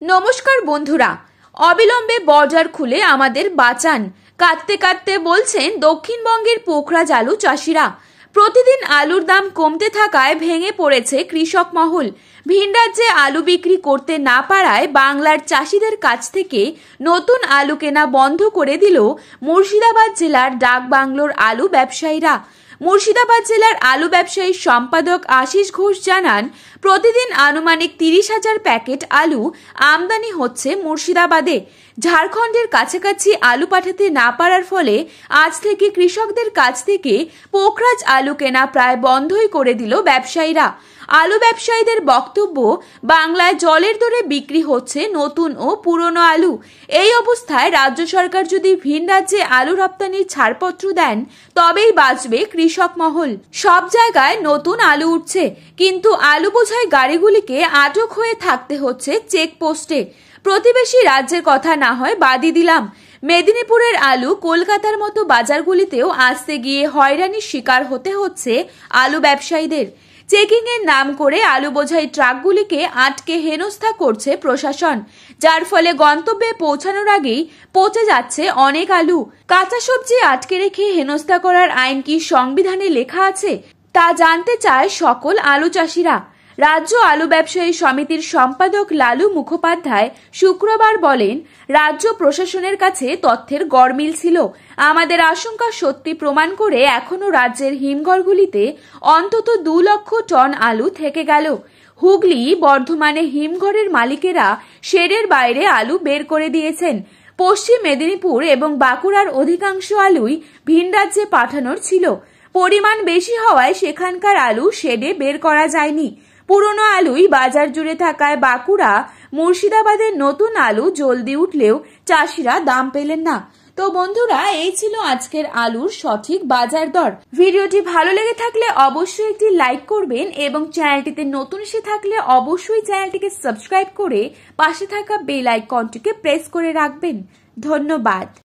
নমস্কার বন্ধুরা, অবিলম্বে বাজার খুলে আমাদের বাঁচান কাঁদতে কাঁদতে বলছেন দক্ষিণবঙ্গের পোখরাজ আলু চাষিরা। প্রতিদিন আলুর দাম কমতে থাকায় ভেঙে পড়েছে কৃষক মহল। ভিন রাজ্যে আলু বিক্রি করতে না পারায় বাংলার চাষিদের কাছ থেকে নতুন আলু কেনা বন্ধ করে দিল মুর্শিদাবাদ জেলার ডাকবাংলোর আলু ব্যবসায়ীরা। মুর্শিদাবাদ জেলার আলু ব্যবসায়ী সম্পাদক আশিস ঘোষ জানান, প্রতিদিন আনুমানিক 30,000 প্যাকেট আলু আমদানি হচ্ছে মুর্শিদাবাদে। ঝাড়খণ্ডের কাছাকাছি আলু পাঠাতে না পারার ফলে আজ থেকে কৃষকদের কাছ থেকে পোখরাজ আলু কেনা প্রায় বন্ধই করে দিল ব্যবসায়ীরা। আলু ব্যবসায়ীদের বক্তব্য, বাংলায় জলের দরে বিক্রি হচ্ছে নতুন ও পুরনো আলু। এই অবস্থায় রাজ্য সরকার যদি ভিন রাজ্যে আলু রপ্তানির ছাড়পত্র দেন তবেই বাঁচবে কৃষক মহল। সব জায়গায় নতুন আলু উঠছে, কিন্তু আলু বোঝাই গাড়িগুলিকে আটক হয়ে থাকতে হচ্ছে চেকপোস্টে। প্রতিবেশী রাজ্যের কথা না হয় বাদই দিলাম, মেদিনীপুরের আলু কলকাতার মতো বাজারগুলিতেও আসতে গিয়ে হয়রানির শিকার হতে হচ্ছে আলু ব্যবসায়ীদের। চেকিং এর নাম করে আলু বোঝাই ট্রাকগুলিকে আটকে হেনস্থা করছে প্রশাসন, যার ফলে গন্তব্যে পৌঁছানোর আগেই পচে যাচ্ছে অনেক আলু। কাঁচা সবজি আটকে রেখে হেনস্থা করার আইন কি সংবিধানে লেখা আছে, তা জানতে চায় সকল আলু চাষিরা। রাজ্য আলু ব্যবসায়ী সমিতির সম্পাদক লালু মুখোপাধ্যায় শুক্রবার বলেন, রাজ্য প্রশাসনের কাছে তথ্যের গরমিল ছিল। আমাদের আশঙ্কা সত্যি প্রমাণ করে এখনো রাজ্যের হিমঘরগুলিতে অন্তত 2 লক্ষ টন আলু থেকে গেল। হুগলি, বর্ধমানে হিমঘরের মালিকেরা শেডের বাইরে আলু বের করে দিয়েছেন। পশ্চিম মেদিনীপুর এবং বাঁকুড়ার অধিকাংশ আলুই ভিন রাজ্যে পাঠানোর ছিল। পরিমাণ বেশি হওয়ায় সেখানকার আলু শেডে বের করা যায়নি। পুরনো আলুই বাজার জুড়ে থাকায় বাঁকুড়া, মুর্শিদাবাদের নতুন আলু জলদি উঠলেও চাষিরা দাম পেলেন না। তো বন্ধুরা, এই ছিল আজকের আলুর সঠিক বাজার দর। ভিডিওটি ভালো লেগে থাকলে অবশ্যই একটি লাইক করবেন এবং চ্যানেলটিতে নতুন এসে থাকলে অবশ্যই চ্যানেলটিকে সাবস্ক্রাইব করে পাশে থাকা বেল আইকনটিকে প্রেস করে রাখবেন। ধন্যবাদ।